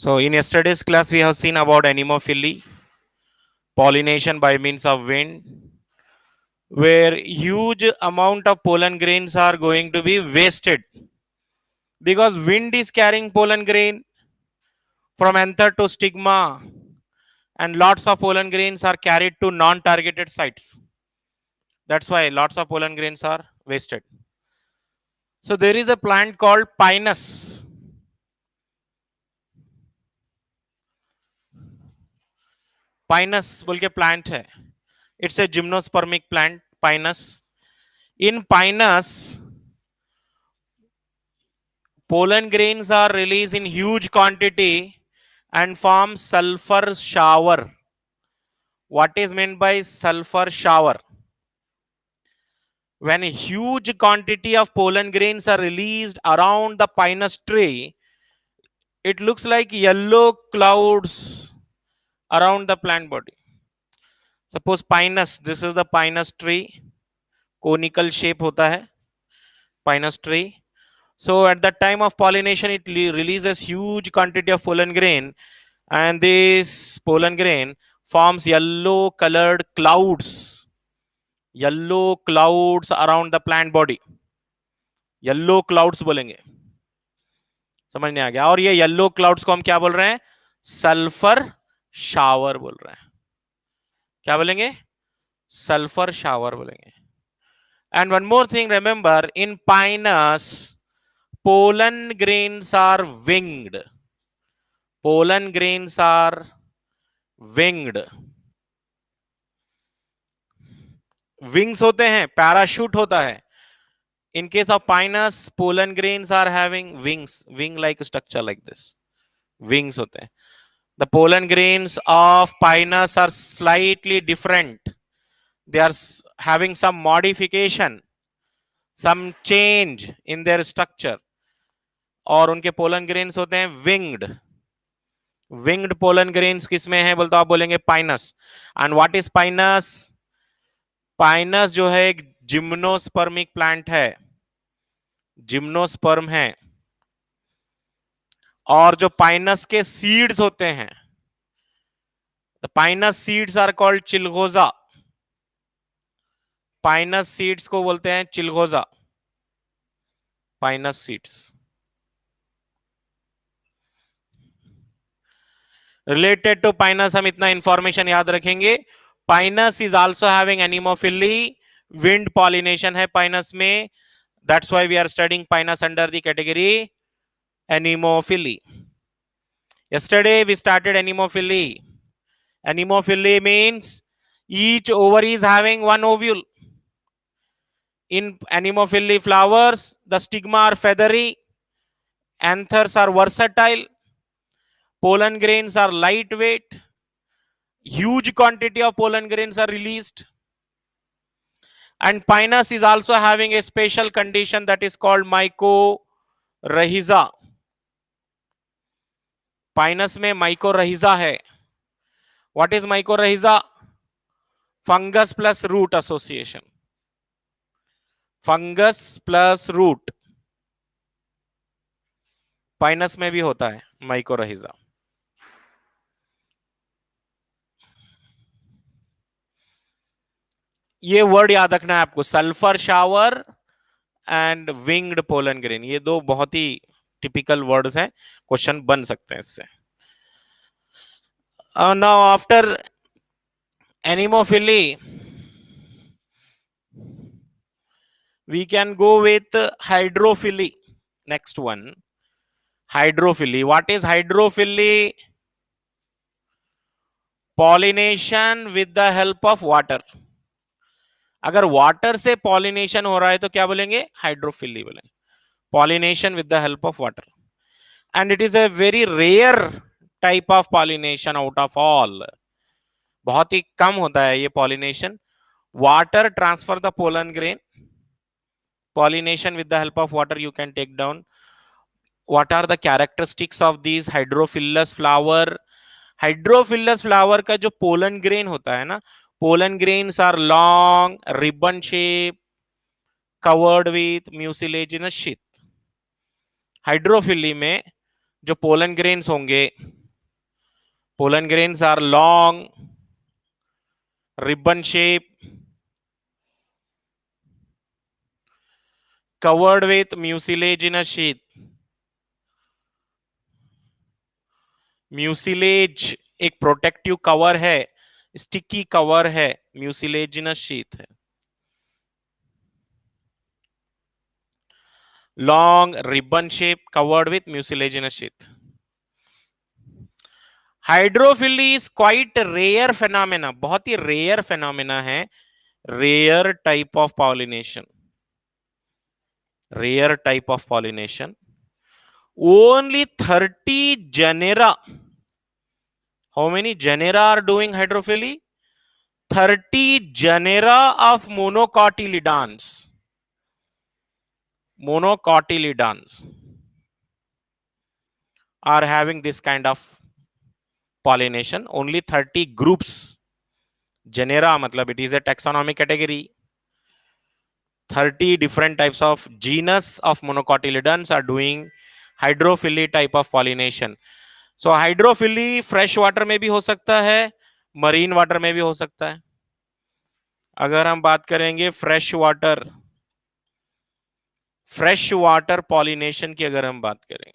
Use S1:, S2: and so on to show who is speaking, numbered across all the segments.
S1: So in yesterday's class we have seen about anemophily, pollination by means of wind, where huge amount of pollen grains are going to be wasted because wind is carrying pollen grain from anther to stigma, and lots of pollen grains are carried to non-targeted sites. That's why lots of pollen grains are wasted. So there is a plant called pinus. Pinus बोल के plant है. It's a gymnospermic plant, pinus. In pinus, pollen grains are released in huge quantity and form sulfur shower. What is meant by sulfur shower? When a huge quantity of pollen grains are released around the pinus tree, it looks like yellow clouds around the plant body. Suppose pinus, this is the pinus tree, conical shape hota hai, pinus tree. So at the time of pollination, it releases huge quantity of pollen grain, and this pollen grain forms yellow colored clouds around the plant body. Yellow clouds बोलेंगे, समझ नहीं आ गया? और ये yellow clouds को हम क्या बोल रहे हैं? सल्फर शावर बोल रहे हैं. क्या बोलेंगे? सल्फर शावर बोलेंगे. And one more thing, remember, in Pinus pollen grains are winged. Pollen grains are winged. Wings होते हैं, parachute होता है. In case of pinus, pollen grains are having wings, wing-like structure like this. Wings होते हैं. The pollen grains of pinus are slightly different. They are having some modification, some change in their structure. और उनके pollen grains होते हैं winged. Winged pollen grains किसमें है बोलते, आप बोलेंगे Pinus. And what is Pinus? Pinus जो है एक जिम्नोस्पर्मिक प्लांट है, जिम्नोस्पर्म है. और जो पाइनस के सीड्स होते हैं, the Pinus seeds are called chilgoza. Pinus seeds को बोलते हैं चिलगोजा, Pinus seeds. Related to Pinus हम इतना इंफॉर्मेशन याद रखेंगे. Pinus is also having anemophily. Wind pollination है पाइनस में. That's why we are studying Pinus under the category anemophily. Yesterday we started anemophily. Anemophily means each ovary is having one ovule. In anemophily flowers, the stigma are feathery, anthers are versatile, pollen grains are lightweight, huge quantity of pollen grains are released. And pinus is also having a special condition that is called mycorrhiza. Pinus में mycorrhiza है. What is mycorrhiza? Fungus plus root association. Fungus plus root Pinus में भी होता है माइकोरहिजा. ये word याद रखना है आपको, sulphur shower and winged pollen grain. ये दो बहुत ही टिपिकल वर्ड्स हैं, क्वेश्चन बन सकते हैं इससे. Now after anemophily we can go with hydrophily. Next one, hydrophily. What is hydrophily? Pollination with the help of water. अगर वाटर से पॉलिनेशन हो रहा है तो क्या बोलेंगे? हाइड्रोफिली बोलेंगे. Pollination with the help of water. And it is a very rare type of pollination out of all. बहुत ही कम होता है ये pollination. Water transfer the pollen grain. Pollination with the help of water you can take down. What are the characteristics of these hydrophilous flower? Hydrophilous flower का जो pollen grain होता है ना, pollen grains are long, ribbon shape, covered with mucilaginous sheath. Hydrophily में जो pollen grains होंगे, pollen grains are long, ribbon shape, covered with mucilage in a sheath. Mucilage एक protective cover है, स्टिकी कवर है, mucilaginous sheath है. Long ribbon shape covered with mucilaginous sheath. Hydrophily is quite rare phenomena, बहुत ही rare phenomena है. Rare type of pollination, rare type of pollination. Only 30 genera. How many genera are doing hydrophily? 30 genera of monocotyledons. Monocotyledons are having this kind of pollination. Only 30 groups. Genera matlab it is a taxonomic category. 30 different types of genus of monocotyledons are doing hydrophily type of pollination. So hydrophily fresh water में भी हो सकता है, marine water में भी हो सकता है. अगर हम बात करेंगे फ्रेश वाटर पॉलिनेशन की अगर हम बात करें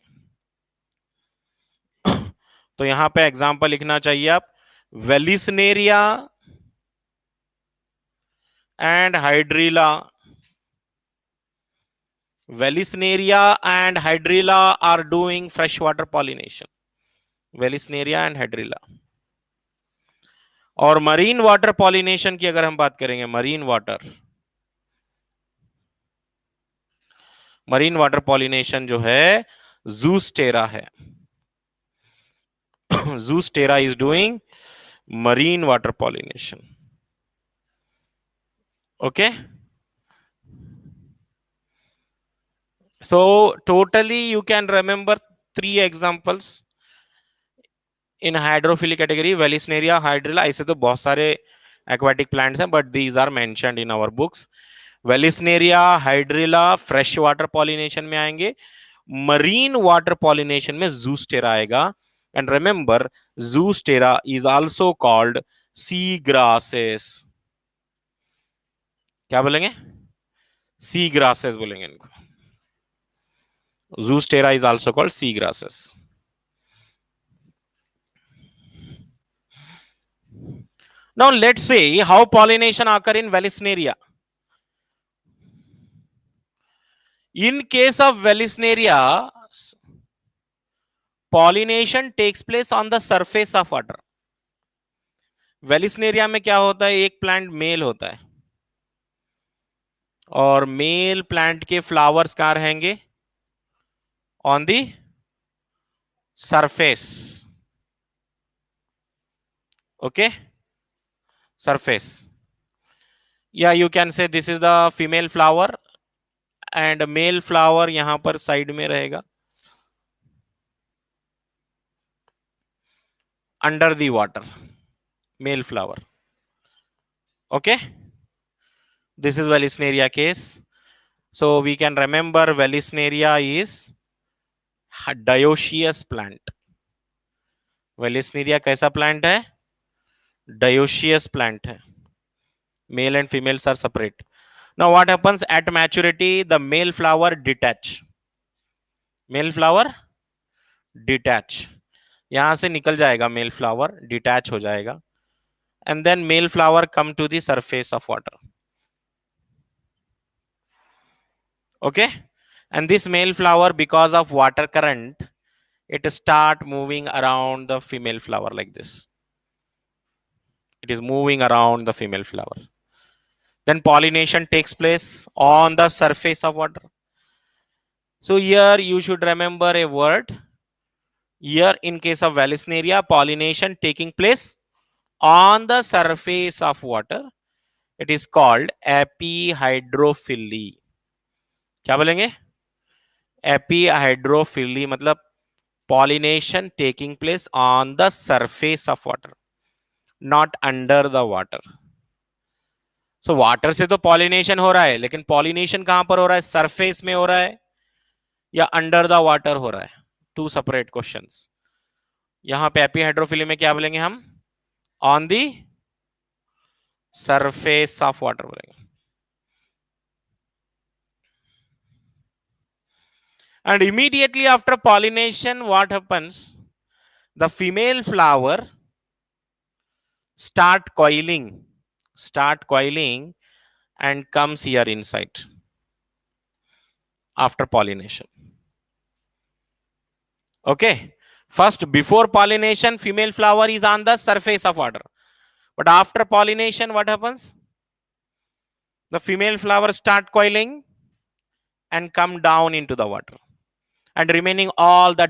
S1: तो यहां पे एग्जांपल लिखना चाहिए आप, Vallisneria and Hydrilla. Vallisneria and Hydrilla are doing fresh water pollination. Vallisneria and Hydrilla. और मरीन वाटर पॉलिनेशन की अगर हम बात करेंगे, मरीन वाटर पॉलिनेशन जो है जूस्टेरा है. Zostera is doing marine water pollination. Okay, so totally you can remember 3 examples in hydrophilic category. Velisneria, hydrilla. ऐसे तो बहुत सारे aquatic plants हैं, but these are mentioned in our books. Velisneria, hydrilla fresh water pollination में आएंगे. Marine water pollination में zoostera आएगा. And remember, zoostera is also called sea grasses. क्या बोलेंगे? Sea grasses बोलेंगे इनको. Zoostera is also called sea grasses. Now let's see how pollination occur in Velisneria. In case of Velisneria, pollination takes place on the surface of water. Velisneria में क्या होता है, एक plant mail होता है और मेल प्लांट के flowers कहां रहेंगे? On the surface. Okay, surface. Yeah, you can say this is the female flower and male flower यहां पर साइड में रहेगा, under the water, male flower. Okay, this is Velisneria case. So we can remember Velisneria is dioecious plant. Velisneria कैसा plant है? Dioecious plant है. Male and females are separate. Now what happens at maturity? The male flower detach. Male flower detach. यहां से निकल जाएगा male flower, detach हो जाएगा, and then male flower come to the surface of water. Okay, and this male flower because of water current it start moving around the female flower like this. It is moving around the female flower. Then pollination takes place on the surface of water. So here you should remember a word. Here in case of Velisneria, pollination taking place on the surface of water. It is called एपीहाइड्रोफिली. क्या बोलेंगे? एपीहाइड्रोफिली मतलब pollination taking place on the surface of water, not under the water. So water से तो pollination हो रहा है, लेकिन pollination कहां पर हो रहा है? सरफेस में हो रहा है या अंडर द वाटर हो रहा है? Two separate questions. यहां पे एपीहाइड्रोफिली में क्या बोलेंगे हम? On the surface of water बोलेंगे. And immediately after pollination, what happens? The female flower start coiling and comes here inside after pollination. Okay. First, before pollination, female flower is on the surface of water. But after pollination, what happens? The female flower start coiling and come down into the water. And remaining all the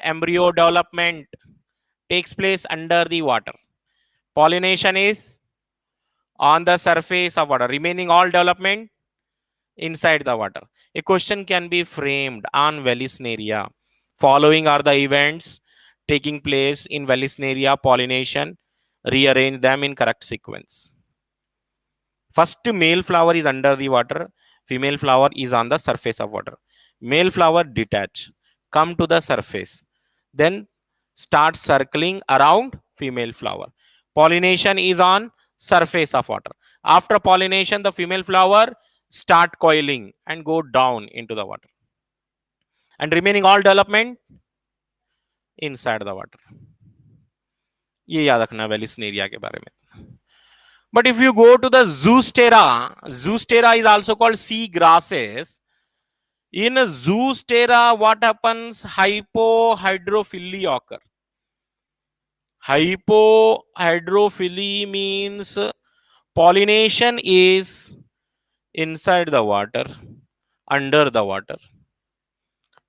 S1: embryo development takes place under the water. Pollination is on the surface of water. Remaining all development inside the water. A question can be framed on Vallisneria. Following are the events taking place in Vallisneria pollination. Rearrange them in correct sequence. First, male flower is under the water. Female flower is on the surface of water. Male flower detach, come to the surface, then start circling around female flower. Pollination is on surface of water. After pollination, the female flower start coiling and go down into the water. And remaining all development inside the water. ये याद रखना Vallisneria के बारे में. But if you go to the zoostera is also called sea grasses. In zoostera, what happens? Hypohydrophily occur. Hypohydrophily means pollination is inside the water, under the water.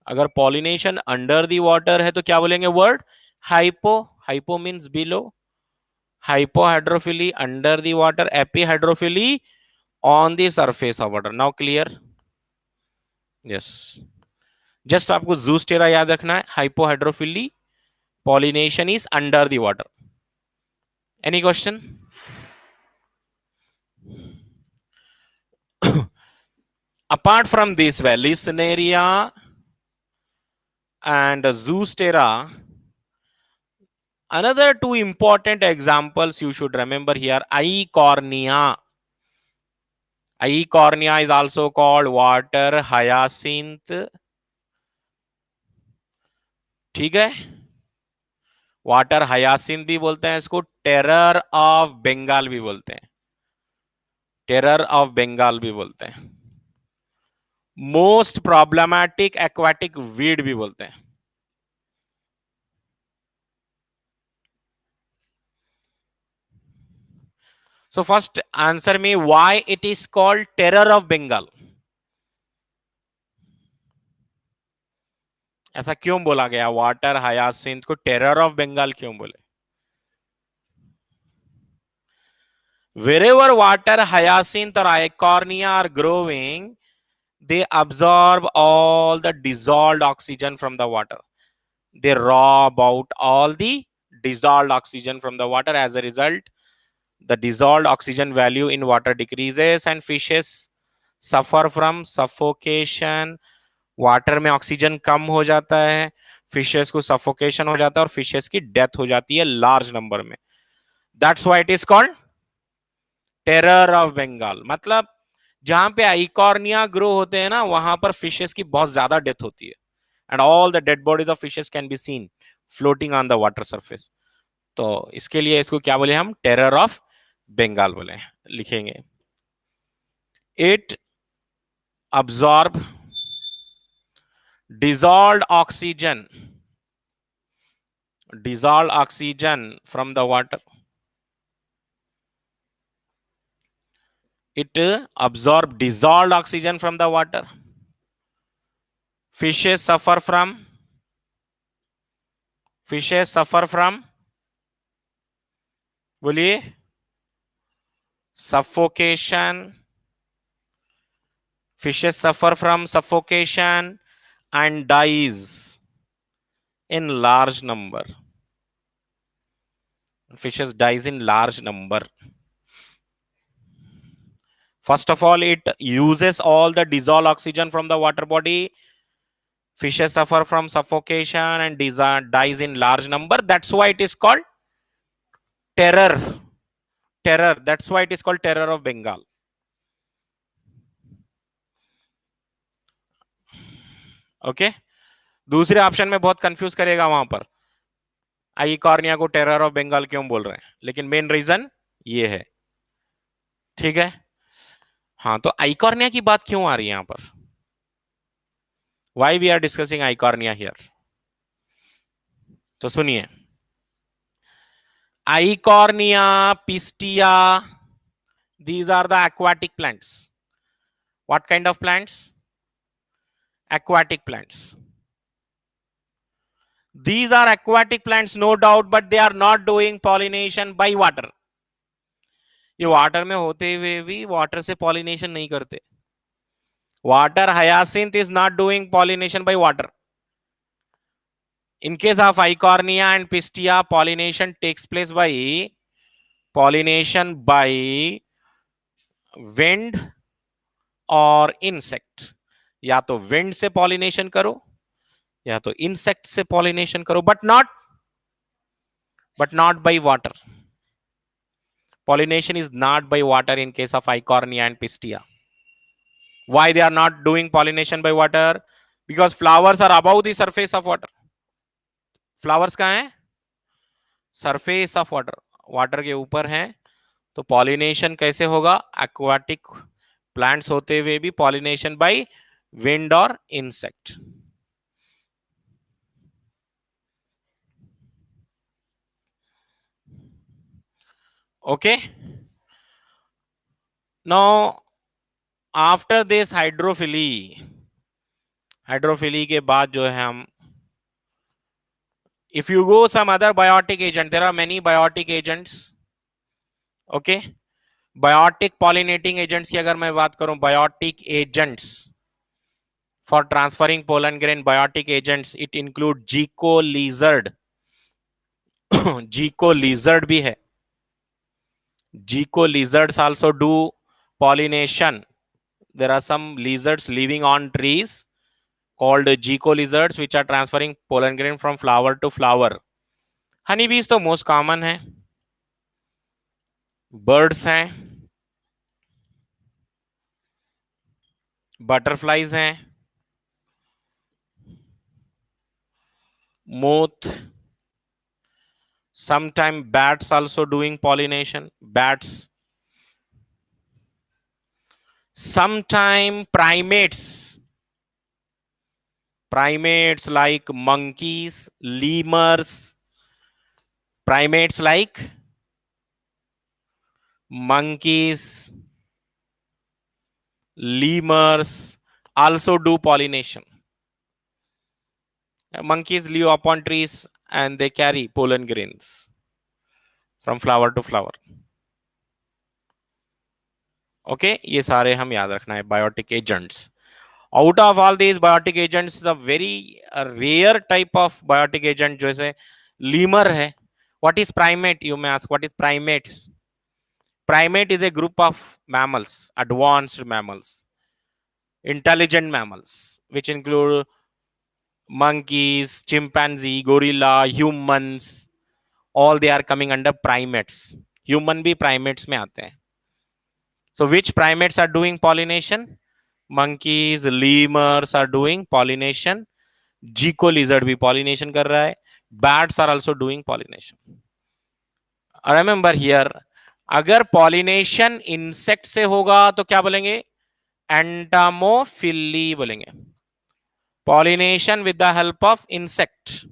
S1: अगर pollination under the water है तो क्या बोलेंगे word? Hypo means below. Hypohydrophily under the water. Epihydrophily on the surface of water. Now clear? Yes. Just आपको zoostera याद रखना है. Hypohydrophily, pollination is under the water. Any question? Apart from this, Vallisneria and zoostera, another two important examples you should remember here. Eichhornia. Eichhornia is also called water hyacinth. ठीक है? Water hyacinth भी बोलते हैं इसको. Terror of Bengal भी बोलते हैं. Terror of Bengal भी बोलते हैं. मोस्ट प्रॉब्लमैटिक एक्वाटिक वीड भी बोलते हैं. So first answer me why it is called terror of Bengal. ऐसा क्यों बोला गया? वाटर हयासिंथ को टेरर ऑफ बंगाल क्यों बोले? Wherever water hyacinth or eichhornia are growing, they absorb all the dissolved oxygen from the water. They rob out all the dissolved oxygen from the water. As a result, the dissolved oxygen value in water decreases and fishes suffer from suffocation. Water में oxygen कम हो जाता है, fishes को suffocation हो जाता है और fishes की डेथ हो जाती है लार्ज नंबर में. That's why it is called terror of Bengal. मतलब जहां पे आइकॉर्निया ग्रो होते हैं ना, वहां पर फिशेस की बहुत ज्यादा डेथ होती है. And all the dead bodies of fishes can be seen floating on the water surface. तो इसके लिए इसको क्या बोले हम? टेरर ऑफ बंगाल बोले. लिखेंगे it absorb dissolved oxygen from the water. It absorb dissolved oxygen from the water. Fishes suffer from बोलिए suffocation. Fishes suffer from suffocation and dies in large number. Fishes dies in large number. First of all, it uses all the dissolved oxygen from the water body. Fishes suffer from suffocation and dies in large number. That's why it is called terror. Terror. That's why it is called terror of Bengal. Okay दूसरे option में बहुत confuse करेगा वहां पर आई cornea को terror of Bengal क्यों बोल रहे हैं, लेकिन मेन रीजन ये है। ठीक है, हाँ, तो आइकॉर्निया की बात क्यों आ रही है यहां पर? Why we are discussing Eichhornia here? तो सुनिए, Eichhornia, Pistia, these are the aquatic plants. What kind of plants? Aquatic plants. These are aquatic plants, no doubt, but they are not doing pollination by water. ये water में होते हुए भी water से pollination नहीं करते। Water hyacinth is not doing pollination by water. In case of Eichhornia and Pistia, pollination takes place by wind और insect. या तो wind से pollination करो या तो insect से pollination करो, but not by water. Pollination is not by water in case of Eichhornia and Pistia. Why they are not doing pollination by water? Because flowers are above the surface of water. Flowers कहाँ हैं? Surface of water. Water के ऊपर हैं, तो pollination कैसे होगा? Aquatic plants होते हुए भी पॉलिनेशन बाय विंड और insect. Okay, now after this hydrophily के बाद जो है हम, if you go some other biotic agent, there are many biotic agents. Okay, biotic pollinating agents की अगर मैं बात करूं, biotic agents for transferring pollen grain, biotic agents, it include Gico lizard. Gico lizard भी है. Gico lizards also do pollination. There are some lizards living on trees called Gico lizards which are transferring pollen grain from flower to flower. Honeybees तो most common है. Birds हैं, butterflies हैं, moth, sometimes bats also doing pollination. Bats, sometimes primates like monkeys, lemurs, primates like monkeys, lemurs also do pollination. Monkeys live upon trees and they carry pollen grains from flower to flower. Okay, ये सारे हम याद रखना है biotic agents. Out of all these biotic agents, the very rare type of biotic agent जैसे lemur है. What is primate? You may ask, what is primates? Primate is a group of mammals, advanced mammals, intelligent mammals, which include monkeys, chimpanzee, gorilla, humans. All they are coming under primates. Human भी primates में आते हैं. So which primates are doing pollination? Monkeys, lemurs are doing pollination. Gico lizard भी pollination कर रहा है. Bats are also doing pollination. Remember here, अगर pollination insect से होगा तो क्या बोलेंगे? Entomophily बोलेंगे. Pollination with the help of insect.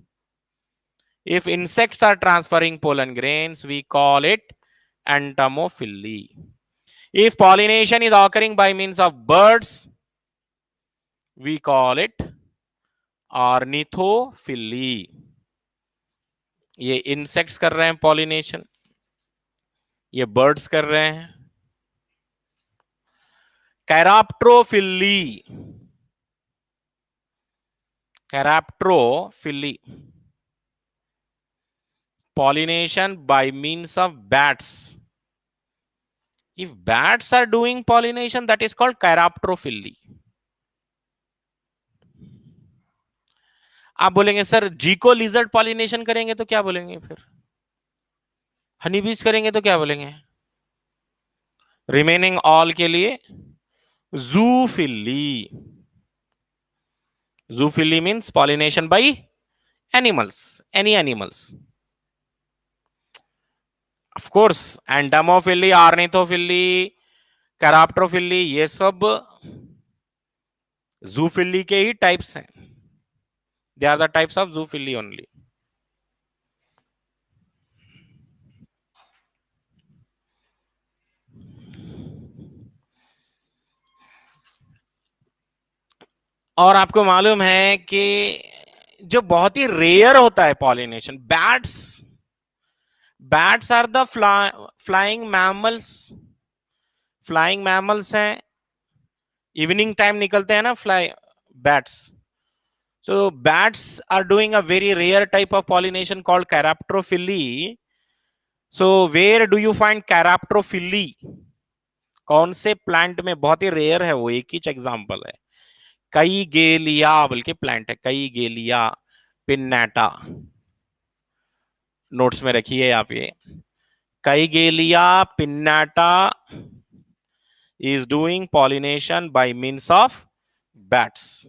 S1: If insects are transferring pollen grains, we call it entomophily. If pollination is occurring by means of birds, we call it ornithophy. ये insects कर रहे हैं pollination, ये birds कर रहे हैं. Caroptrophy. Pollination by means of bats. If bats are doing pollination, that is called chiropterophilia. आप बोलेंगे सर जीको लिजर्ड पॉलिनेशन करेंगे तो क्या बोलेंगे, फिर हनी बीज करेंगे तो क्या बोलेंगे? रिमेनिंग ऑल के लिए zoophily. Zoophily means pollination by animals, any animals. Of course entomophily, ornithophily, chiropterophily, ये सब जूफिली के ही टाइप्स हैं. They are the types of zoophily only. और आपको मालूम है कि जो बहुत ही रेयर होता है pollination, bats, bats are the flying mammals. Flying mammals हैं, इवनिंग टाइम निकलते हैं ना fly bats. So bats are doing a very rare type of pollination called chiropterophilia. So where do you find chiropterophilia? कौन से plant में? बहुत ही rare है वो, एक ही एग्जांपल है. कई गेलिया बल्कि प्लांट है, कई गेलिया पिन्नाटा. नोट्स में रखिए आप ये. Kigelia pinnata is doing pollination by means of bats.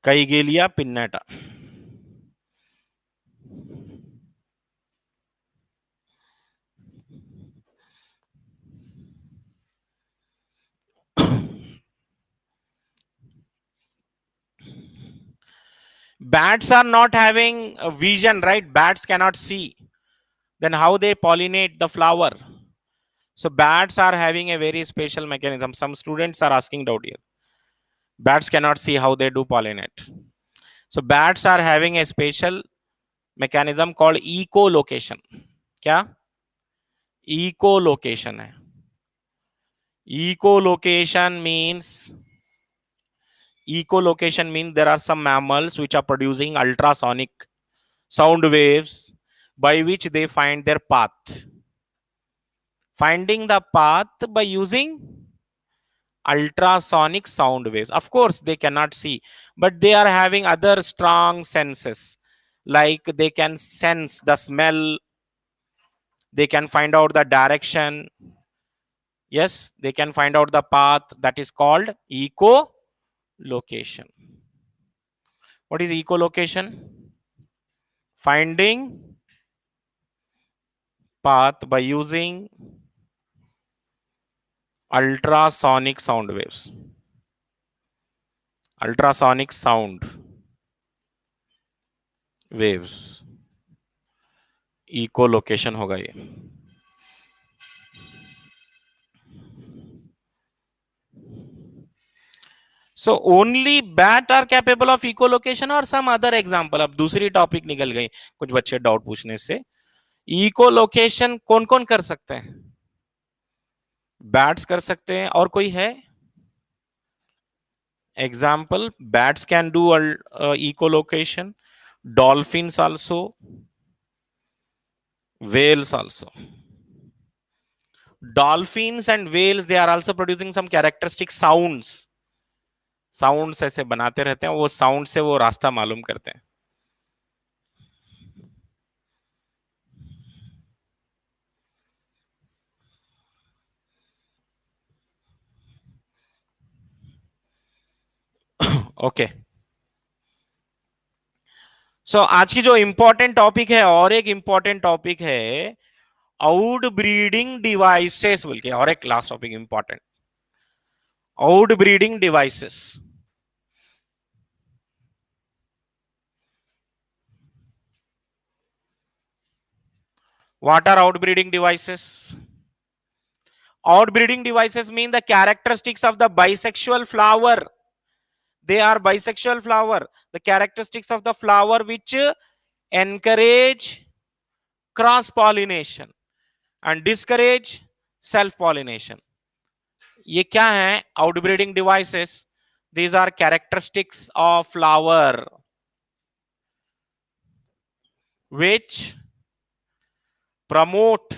S1: Kigelia pinnata. Bats are not having a vision, right? Bats cannot see. Then how they pollinate the flower? So bats are having a very special mechanism. Some students are asking doubt here. Bats cannot see, how they do pollinate? So bats are having a special mechanism called echolocation. क्या? Echolocation है. Echolocation means there are some mammals which are producing ultrasonic sound waves by which they find their path. Finding the path by using ultrasonic sound waves. Of course, they cannot see, but they are having other strong senses. Like they can sense the smell, they can find out the direction. Yes, they can find out the path. That is called echolocation. What is echolocation? Finding path by using ultrasonic sound waves. Ultrasonic sound waves. echolocation होगा ये. So only bat are capable of echolocation or some other example? अब दूसरी topic निकल गई कुछ बच्चे doubt पूछने से. echolocation कौन कौन कर सकते हैं? बैट्स कर सकते हैं, और कोई है example? Bats can do echolocation, dolphins also, whales also. Dolphins and whales, they are also producing some characteristic sounds. Sounds ऐसे बनाते रहते हैं, वो साउंड से वो रास्ता मालूम करते हैं. ओके. सो आज की जो इंपॉर्टेंट टॉपिक है, और एक इंपॉर्टेंट टॉपिक है आउट ब्रीडिंग डिवाइसेस बोल के, और एक class topic important, out breeding devices. What are outbreeding devices? Outbreeding devices mean the characteristics of the bisexual flower. They are bisexual flower. The characteristics of the flower which encourage cross pollination and discourage self pollination. ये क्या है? Outbreeding devices. These are characteristics of flower. which promote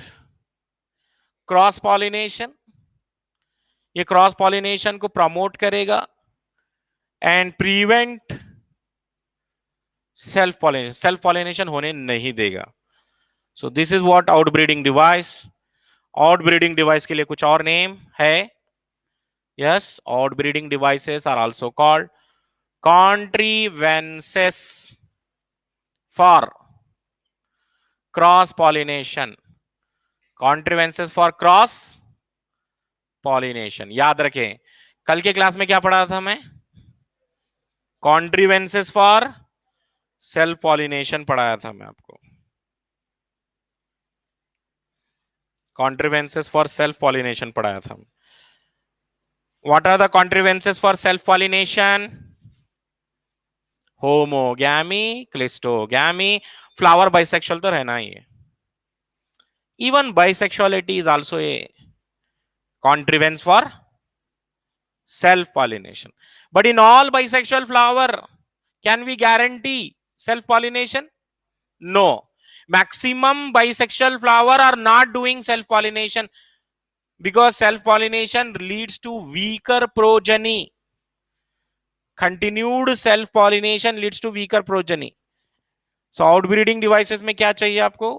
S1: cross pollination, ये cross pollination को promote करेगा and prevent self pollination होने नहीं देगा. So this is what outbreeding device. Outbreeding device के लिए कुछ और नेम है. Yes, outbreeding devices are also called contrivances for cross pollination. contrivances for cross pollination याद रखें. कल के क्लास में क्या पढ़ा था मैं? कॉन्ट्रीवेंसेस फॉर सेल्फ पॉलिनेशन पढ़ाया था मैं आपको. कॉन्ट्रीवेंसेस फॉर सेल्फ पॉलिनेशन पढ़ाया था. What are the contrivances for self pollination? Homogamy, cleistogamy. Flower bisexual तो रहना ही है. Even bisexuality is also a contrivance for self pollination. But in all bisexual flower, can we guarantee self pollination? No. Maximum bisexual flower are not doing self pollination because self pollination leads to weaker progeny. Continued self pollination leads to weaker progeny. So outbreeding devices में क्या चाहिए आपको?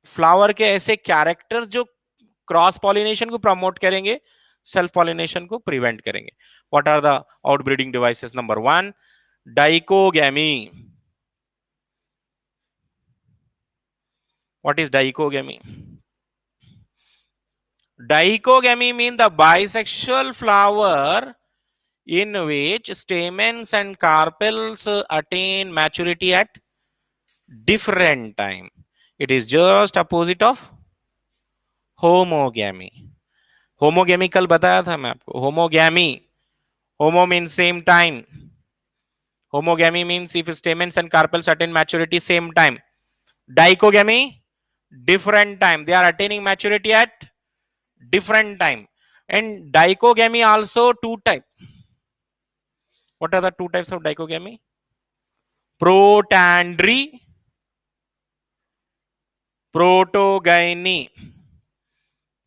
S1: Flower के ऐसे characters जो cross pollination को promote करेंगे, self pollination को प्रिवेंट करेंगे. What are the outbreeding devices? Number 1, dichogamy. What is dichogamy? Dichogamy means the bisexual flower in which stamens and carpels attain maturity at different time. It is just opposite of homogamy. Homogamy कल बताया था मैं आपको. Homogamy. Homo means same time. Homogamy means if stamens and carpels attain maturity same time. Dichogamy, different time. They are attaining maturity at different time. And dichogamy also two type. What are the two types of dichogamy? Protandry, protogyny.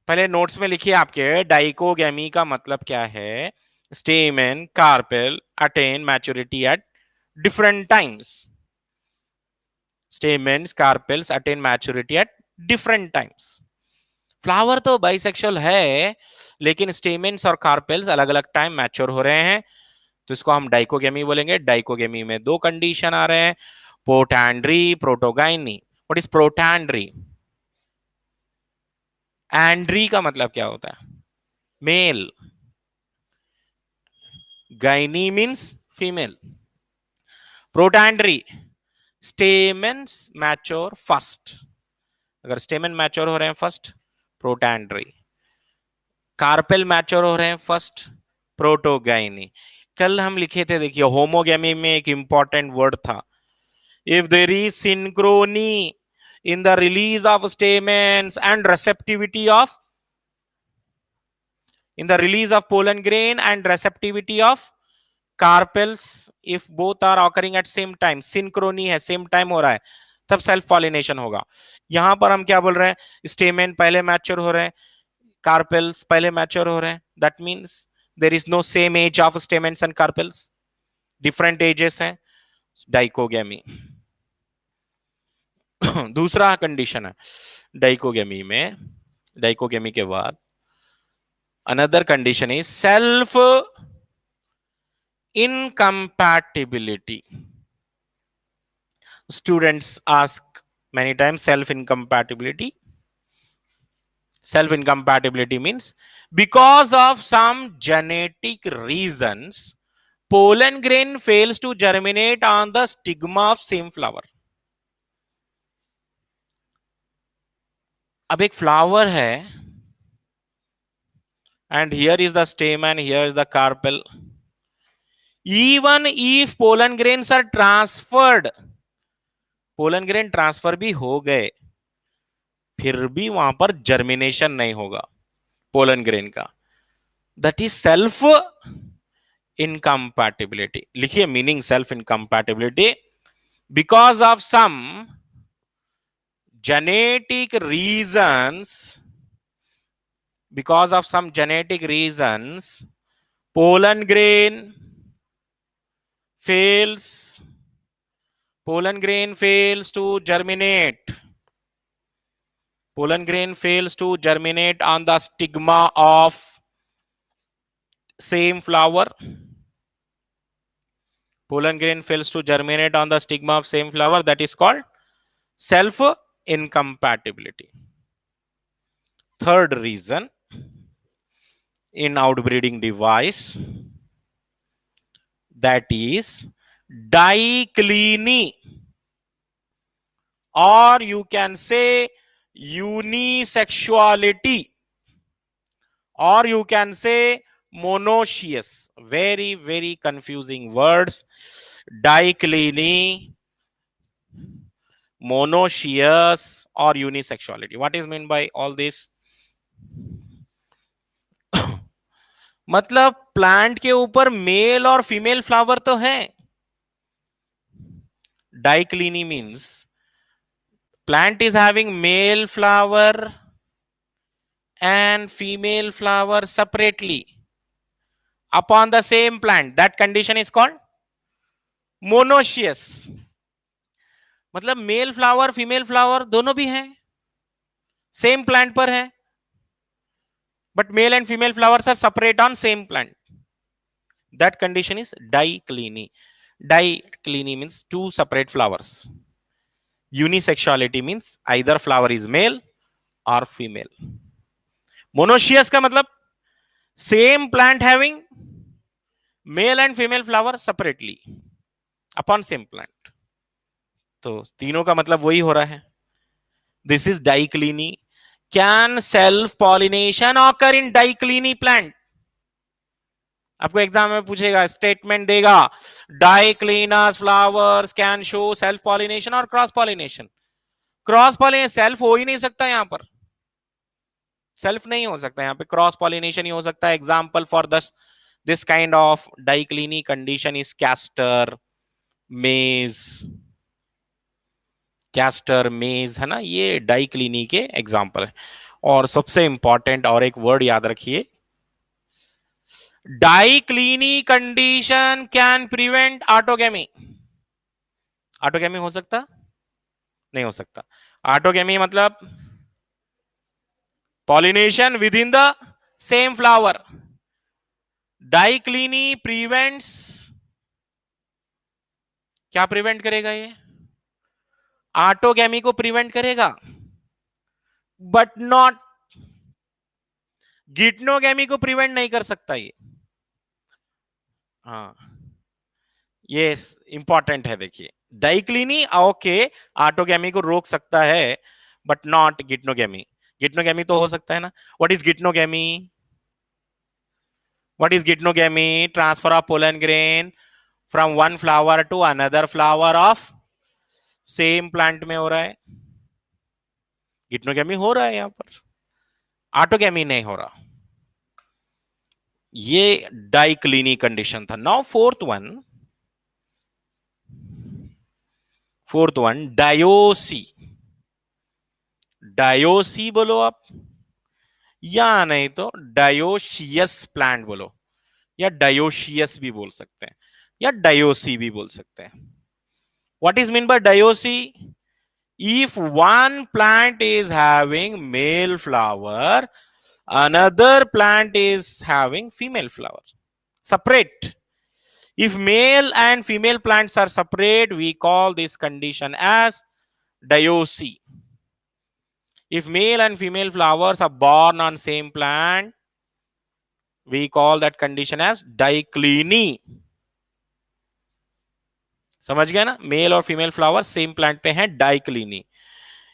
S1: पहले notes में लिखिए आपके, dichogamy का मतलब क्या है? Stamen, carpel attain maturity at different times. Stamens, carpels attain maturity at different times. Flower तो bisexual है, लेकिन स्टेमेन्स और कार्पेल्स अलग अलग टाइम मैच्योर हो रहे हैं, तो इसको हम डाइकोगेमी बोलेंगे. डाइकोगेमी में दो कंडीशन आ रहे हैं, protandry, protogyny. What is protandry? Andry का मतलब क्या होता है? Male. Gyny means female. Protandry, stamens mature first. अगर स्टेमेन मैच्योर हो रहे हैं फर्स्ट, प्रोटैंड्री. कार्पेल मैच्योर हो रहे हैं फर्स्ट, प्रोटोगाइनी. कल हम लिखे थे, देखिए होमोगेमी में एक इंपॉर्टेंट वर्ड था, if there is synchrony in the release of stamens and receptivity of pollen grain and receptivity of carpels, if both are occurring at same time, synchrony है, same time हो रहा है, तब self pollination होगा. यहां पर हम क्या बोल रहे हैं? स्टेमेन पहले मैच्योर हो रहे हैं, कार्पेल्स पहले मैच्योर हो रहे हैं. That means there is no same age of stamens and carpels, different ages हैं. डाइकोगेमी. दूसरा कंडीशन है डाइकोगेमी में. डाइकोगेमी के बाद another condition is self incompatibility. Students ask many times self incompatibility. Self incompatibility means because of some genetic reasons pollen grain fails to germinate on the stigma of same flower. अब एक flower है and here is the stamen, here is the carpel. Even if pollen grains are transferred, pollen grain transfer भी हो गए, फिर भी वहां पर जर्मिनेशन नहीं होगा पोलन ग्रेन का. That is self incompatibility. लिखिए meaning self incompatibility. Because of some genetic reasons, because of some genetic reasons, pollen grain fails to germinate. Pollen grain fails to germinate on the stigma of same flower. Pollen grain fails to germinate on the stigma of same flower. That is called self incompatibility. Third reason in outbreeding device, that is dicliny, or you can say unisexuality, or you can say monoecious. Very, very confusing words. Dicliny, monoecious, or unisexuality. What is meant by all this? मतलब plant के ऊपर mail और female flower तो है. Dicliny means plant is having male flower and female flower separately upon the same plant. That condition is called monoecious. मतलब male flower female flower दोनों भी हैं, सेम प्लांट पर है, but male and female flowers are separate on same plant. That condition is dicliny. Dicliny means two separate flowers. Unisexuality means either flower is male or female. Monoecious का मतलब same plant having male and female flower separately upon same plant. तो तीनों का मतलब वही हो रहा है. This is dicliny. Can self pollination occur in dicliny plant? आपको एग्जाम में पूछेगा, स्टेटमेंट देगा, diclinous flowers can show self pollination और cross pollination. Cross pollination self हो ही नहीं सकता, यहां पर सेल्फ नहीं हो सकता, यहां पे क्रॉस पॉलिनेशन ही हो सकता है. Example for this kind of dicliny condition is castor maize. Castor maize है ना, ये डाइक्लिनी के एग्जांपल है. और सबसे इंपॉर्टेंट और एक वर्ड याद रखिए, dicliny condition can prevent autogamy. Autogamy हो सकता नहीं हो सकता. ऑटोगेमी मतलब pollination within the same flower. Dicliny prevents, क्या प्रिवेंट करेगा ये? ऑटोगेमी को प्रिवेंट करेगा, बट नॉट गिटनोगेमी को प्रिवेंट नहीं कर सकता ये. हाँ, ये इंपॉर्टेंट है. देखिए, डाइक्लिनी ओके ऑटोगेमी को रोक सकता है, बट नॉट गिटनोगेमी. गिटनोगेमी तो हो सकता है ना. What is geitonogamy? What is gitnogamy? Transfer of pollen grain from one flower to another flower of same plant में हो रहा है. गिटनोगेमी हो रहा है यहां पर, ऑटोगेमी नहीं हो रहा. ये डाइक्लिनी कंडीशन था. Now fourth one dioecy. Dioecy बोलो आप, या नहीं तो डायोशियस प्लांट बोलो, या डायोशियस भी बोल सकते हैं, या डायोसी भी बोल सकते हैं. What is meant by diocy? If one plant is having male flower, another plant is having female flower, separate. If male and female plants are separate, we call this condition as diocy. If male and female flowers are born on same plant, we call that condition as dicliny. समझ गया ना, mail और female flower same plant पे हैं, dicliny.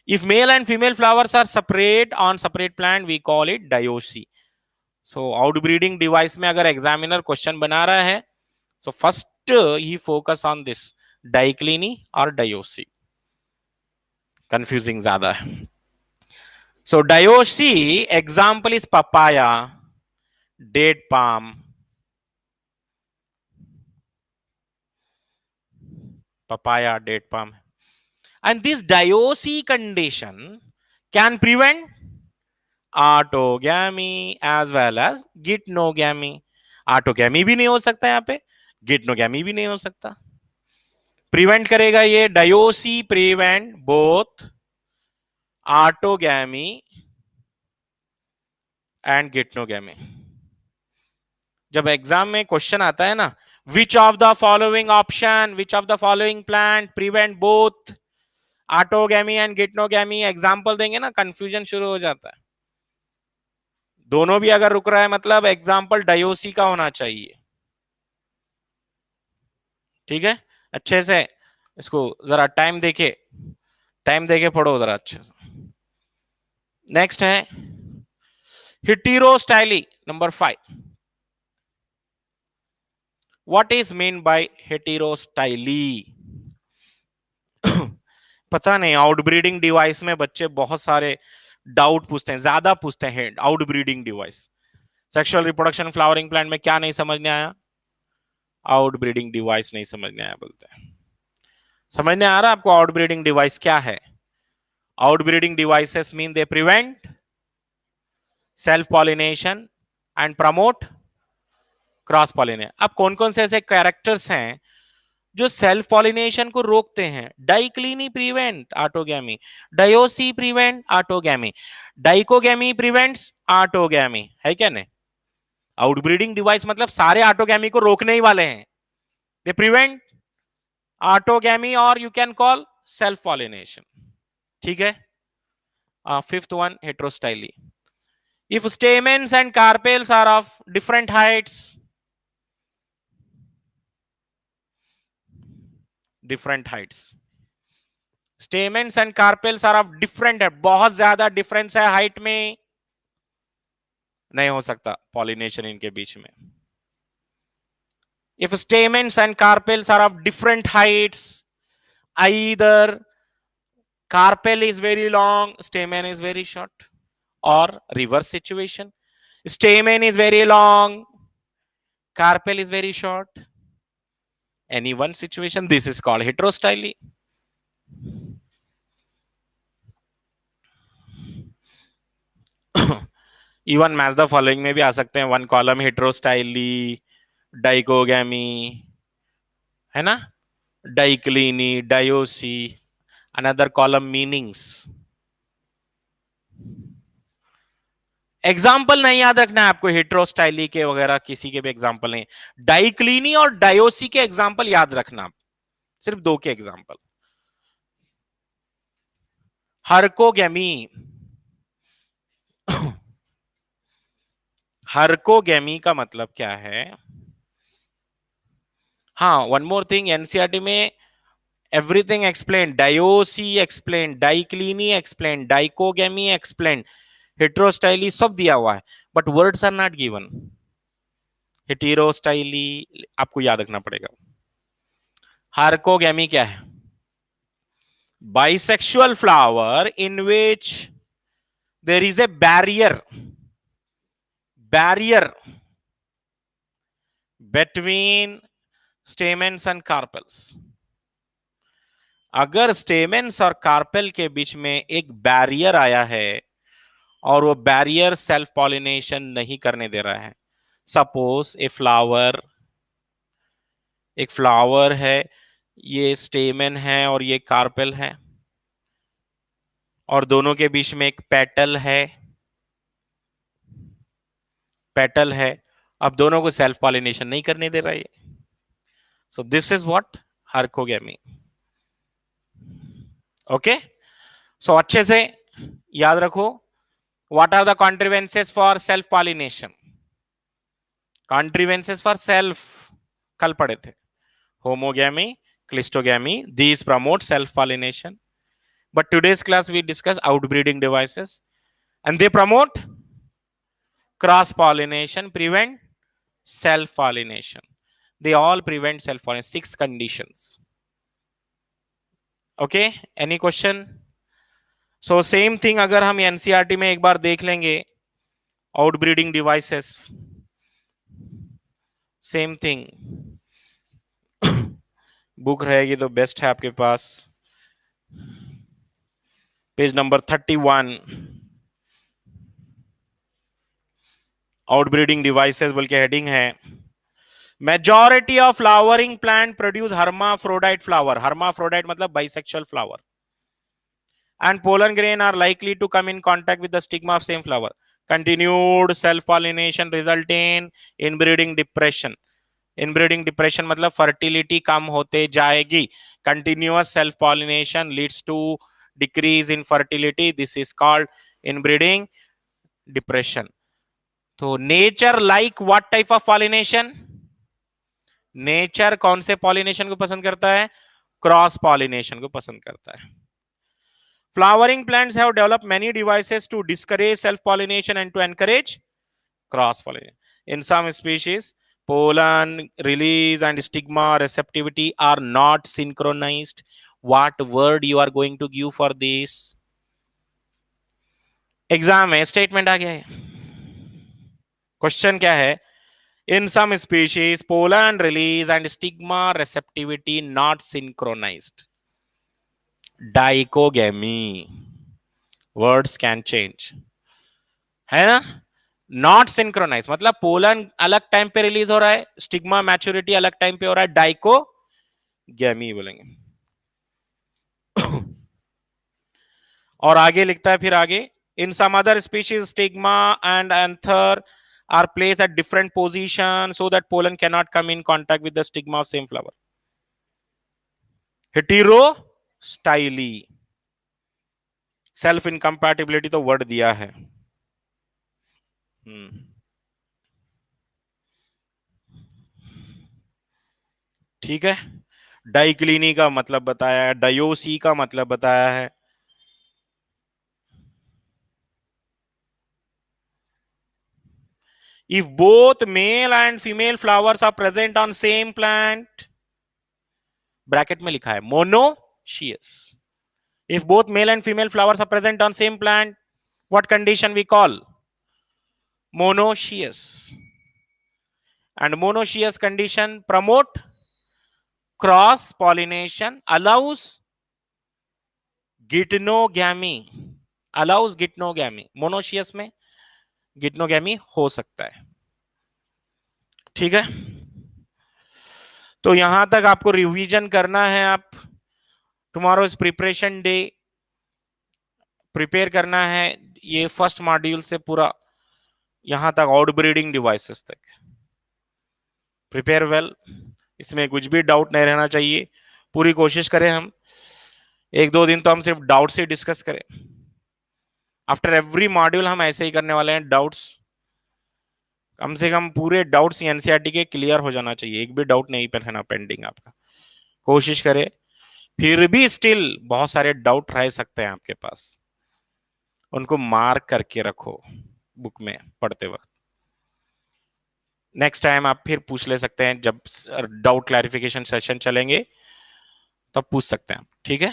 S1: If male and female flowers are separate on separate plant, we call it dioecy. So outbreeding device में अगर examiner question बना रहा है, सो फर्स्ट ही फोकस ऑन दिस डाइक्लिनी और डायोसी. कंफ्यूजिंग ज्यादा है. So dioecy example is papaya, date palm. Papaya, date palm. And this diocy condition can prevent autogamy as well as geitonogamy. Autogamy भी नहीं हो सकता यहाँ पे, गिटनोगैमी भी नहीं हो सकता. प्रिवेंट करेगा ये dioecy, prevent both autogamy and geitonogamy. जब एग्जाम में क्वेश्चन आता है ना, which of the following option, which of the following plant prevent both autogamy and geitonogamy, example देंगे ना, कंफ्यूजन शुरू हो जाता है. दोनों भी अगर रुक रहा है मतलब एग्जाम्पल डायोसी का होना चाहिए. ठीक है, अच्छे से इसको जरा टाइम देके पढ़ो जरा अच्छे से. नेक्स्ट है हेटेरोस्टाइली number 5. What is mean by हेटेरोस्टाइली? पता नहीं, आउटब्रीडिंग डिवाइस में बच्चे बहुत सारे डाउट पूछते हैं, ज्यादा पूछते हैं. Outbreeding device, sexual reproduction flowering plant में क्या नहीं समझ में आया? आउटब्रीडिंग डिवाइस नहीं समझ में आया बोलते हैं. समझ में आ रहा आपको आउटब्रीडिंग डिवाइस क्या है? Outbreeding devices mean they prevent self pollination and promote cross pollination. अब कौन कौन से ऐसे कैरेक्टर्स हैं जो सेल्फ पॉलिनेशन को रोकते हैं? Dicliny prevent autogamy, dioecy prevent autogamy, dichogamy prevents autogamy. है क्या नहीं? आउटब्रीडिंग डिवाइस मतलब सारे ऑटोगैमी को रोकने ही वाले हैं. दे प्रिवेंट ऑटोगैमी और you can call self pollination. ठीक है. Fifth one heterostyly. If stamens and carpels are of different heights, different heights, stamens and carpels are of different है, बहुत ज्यादा डिफरेंस है हाइट में, नहीं हो सकता पॉलिनेशन इनके बीच में. If stamens and carpels are of different heights, either carpel is very long, stamen is very short, or reverse situation, stamen is very long, carpel is very short. Any one situation, this is called heterostyly. Even match the following में भी आ सकते हैं. One column हेटेरोस्टाइली, dichogamy, है ना, dicliny, dioecy. Another column meanings. Example नहीं याद रखना है आपको हेटेरोस्टाइली के वगैरह, किसी के भी एग्जाम्पल नहीं. डाइक्लिनी और डायोसी के एग्जाम्पल याद रखना, सिर्फ दो के एग्जाम्पल. हरकोगैमी, हरकोगैमी का मतलब क्या है? हाँ, वन मोर थिंग, एनसीईआरटी में everything explain, dioecy explain, dicliny explain, dichogamy explain, heterostyly सब दिया हुआ है, but words are not given. Heterostyly आपको याद रखना पड़ेगा. हार्कोगैमी क्या है? Bisexual flower in which there is a barrier between stamens and carpels. अगर स्टेमेंस और कार्पेल के बीच में एक बैरियर आया है और वो बैरियर सेल्फ पॉलिनेशन नहीं करने दे रहा है, सपोज एक फ्लावर है, ये स्टेमेन है और ये कार्पेल है, और दोनों के बीच में एक पेटल है. अब दोनों को सेल्फ पॉलिनेशन नहीं करने दे रहा है. So this is what herkogamy. Okay, so अच्छे से याद रखो. What are the contrivances for self pollination? Contrivances for self कल पढ़े थे. Homogamy, cleistogamy, these promote self pollination, but today's class we discuss outbreeding devices and they promote cross pollination, prevent self pollination. They all prevent self pollination. 6 conditions. Okay, any question? So same thing अगर हम NCERT में एक बार देख लेंगे, outbreeding devices, same thing. Book रहेगी तो best है आपके पास. पेज नंबर 31, आउटब्रीडिंग डिवाइसेस बोल के हेडिंग है। Majority of flowering plant produce hermaphrodite flower, hermaphrodite मतलब bisexual flower, and pollen grain are likely to come in contact with the stigma of same flower. Continued self pollination result in inbreeding depression. Inbreeding depression मतलब fertility कम होते जाएगी. Continuous self pollination leads to decrease in fertility. This is called inbreeding depression. तो nature like what type of pollination? Nature कौन से pollination को पसंद करता है? क्रॉस पॉलिनेशन को पसंद करता है. Flowering plants have developed many devices to discourage self-pollination and to encourage cross-pollination. In some species, pollen release and stigma receptivity are not synchronized. What word you are going to give for this? Exam में statement आ गया है. Question क्या है? In some species, pollen release and stigma receptivity not synchronized. Dichogamy. Words can change. है ना? Not synchronise मतलब pollen अलग time पे रिलीज हो रहा है, स्टिग्मा मैच्योरिटी अलग टाइम पे हो रहा है, डाइकोगैमी बोलेंगे. और आगे लिखता है फिर आगे, in some other species stigma and anther are place at different position so that pollen can not come in contact with the stigma of same flower. Heterostyly. Self incompatibility तो वर्ड दिया है. ठीक है. डाइक्लिनी का मतलब बताया है, डायोसी का मतलब बताया है. If both male and female flowers are present on same plant, bracket में लिखा है monoecious. If both male and female flowers are present on same plant, what condition we call? Monoecious. And monoecious condition promote cross pollination, allows geitonogamy. Allows geitonogamy. Monoecious में geitonogamy हो सकता है. ठीक है. तो यहां तक आपको रिवीजन करना है. आप tomorrow is preparation day, prepare करना है ये फर्स्ट मॉड्यूल से पूरा यहां तक आउटब्रीडिंग डिवाइसेस तक. Prepare well. इसमें कुछ भी डाउट नहीं रहना चाहिए. पूरी कोशिश करें हम 1-2 दिन तो हम सिर्फ डाउट से डिस्कस करें. आफ्टर एवरी मॉड्यूल हम ऐसे ही करने वाले हैं. डाउट्स कम से कम पूरे डाउट्स एनसीईआरटी के क्लियर हो जाना चाहिए. एक भी डाउट नहीं रहना पेंडिंग आपका. कोशिश करें. फिर भी स्टिल बहुत सारे डाउट रह सकते हैं आपके पास, उनको मार्क करके रखो बुक में पढ़ते वक्त. नेक्स्ट टाइम आप फिर पूछ ले सकते हैं. जब डाउट क्लैरिफिकेशन सेशन चलेंगे तब पूछ सकते हैं. ठीक है.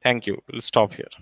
S1: Thank you. Will stop here.